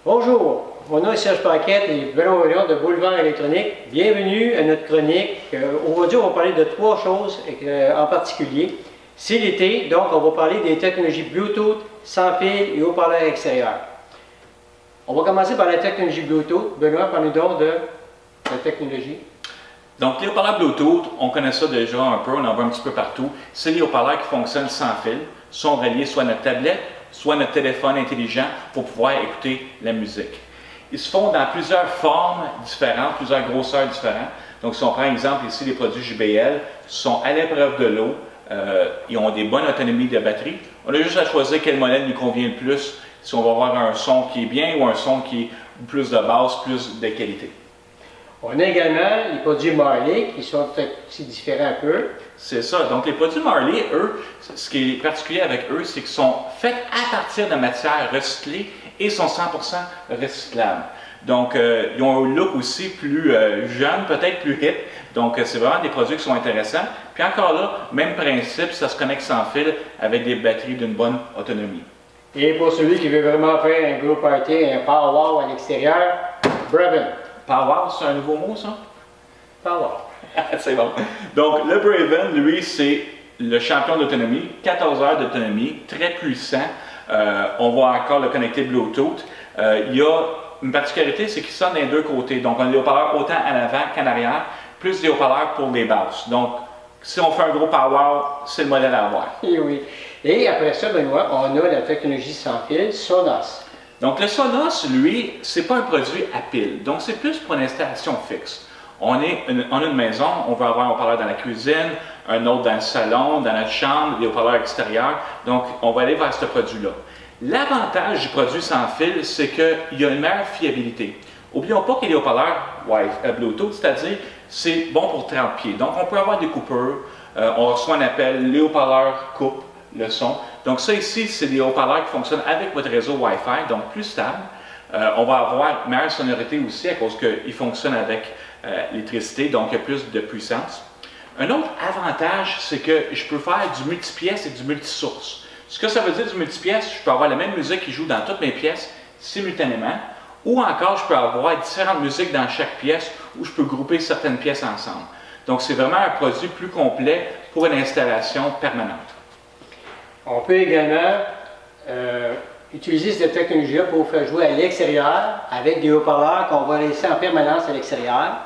Bonjour, mon nom est Serge Paquette et Benoît William de Boulevard Électronique. Bienvenue à notre chronique. Aujourd'hui, on va parler de trois choses en particulier. C'est l'été, donc on va parler des technologies Bluetooth, sans fil et haut-parleurs extérieurs. On va commencer par la technologie Bluetooth. Benoît, parle-nous donc de la technologie. Donc, les haut-parleurs Bluetooth, on connaît ça déjà un peu, on en voit un petit peu partout. C'est les haut-parleurs qui fonctionnent sans fil, sont reliés soit à notre tablette, soit à notre téléphone intelligent pour pouvoir écouter la musique. Ils se font dans plusieurs formes différentes, plusieurs grosseurs différentes. Donc, si on prend exemple ici, les produits JBL sont à l'épreuve de l'eau, ils ont des bonnes autonomies de batterie. On a juste à choisir quel modèle nous convient le plus, si on va avoir un son qui est bien ou un son qui est plus de basse, plus de qualité. On a également les produits Marley qui sont peut-être aussi différents un peu. C'est ça. Donc, les produits Marley, eux, ce qui est particulier avec eux, c'est qu'ils sont faits à partir de matières recyclées et sont 100% recyclables. Donc, ils ont un look aussi plus jeune, peut-être plus hip. Donc, c'est vraiment des produits qui sont intéressants. Puis encore là, même principe, ça se connecte sans fil avec des batteries d'une bonne autonomie. Et pour celui qui veut vraiment faire un gros party, un power à l'extérieur, Braven. Power, c'est un nouveau mot, ça? Power. C'est bon. Donc, le Braven, lui, c'est le champion d'autonomie, 14 heures d'autonomie, très puissant. On va encore le connecter Bluetooth. Il y a une particularité, c'est qu'il sonne des deux côtés. Donc, on a des haut-parleurs autant en avant qu'en arrière, plus des haut-parleurs pour les basses. Donc, si on fait un gros power, c'est le modèle à avoir. Et oui. Et après ça, Benoît, on a la technologie sans fil, Sonos. Donc, le Sonos, lui, c'est pas un produit à pile. Donc, c'est plus pour une installation fixe. On a une maison, on veut avoir un haut-parleur dans la cuisine, un autre dans le salon, dans notre chambre, des haut-parleurs extérieurs. Donc, on va aller vers ce produit-là. L'avantage du produit sans fil, c'est qu'il y a une meilleure fiabilité. N'oublions pas qu'il y a des haut-parleurs Bluetooth, c'est-à-dire c'est bon pour 30 pieds. Donc, on peut avoir des coupeurs, on reçoit un appel, les haut-parleurs coupent le son. Donc, ça ici, c'est des haut-parleurs qui fonctionnent avec votre réseau Wi-Fi, donc plus stable. On va avoir une meilleure sonorité aussi à cause qu'ils fonctionnent avec l'électricité, donc il y a plus de puissance. Un autre avantage, c'est que je peux faire du multipièce et du multisource. Ce que ça veut dire du multipièce, je peux avoir la même musique qui joue dans toutes mes pièces simultanément, ou encore je peux avoir différentes musiques dans chaque pièce où je peux grouper certaines pièces ensemble. Donc c'est vraiment un produit plus complet pour une installation permanente. On peut également utiliser cette technologie-là pour faire jouer à l'extérieur avec des haut-parleurs qu'on va laisser en permanence à l'extérieur.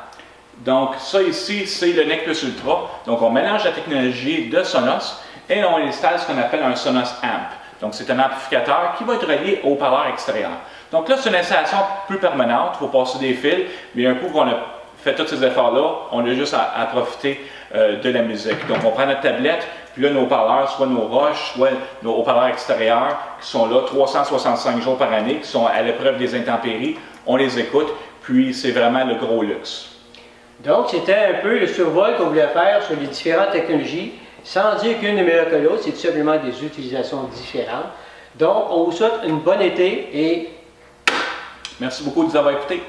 Donc ça ici, c'est le NEC Plus Ultra. Donc on mélange la technologie de Sonos et on installe ce qu'on appelle un Sonos Amp. Donc c'est un amplificateur qui va être relié au haut-parleur extérieur. Donc là, c'est une installation plus permanente, il faut passer des fils, mais un coup qu'on a fait tous ces efforts-là, on a juste à profiter de la musique. Donc on prend notre tablette, puis là nos haut-parleurs, soit nos roches, soit nos haut-parleurs extérieurs, qui sont là 365 jours par année, qui sont à l'épreuve des intempéries, on les écoute, puis c'est vraiment le gros luxe. Donc c'était un peu le survol qu'on voulait faire sur les différentes technologies, sans dire qu'une est meilleure que l'autre, c'est tout simplement des utilisations différentes. Donc on vous souhaite une bonne été et merci beaucoup de nous avoir écoutés.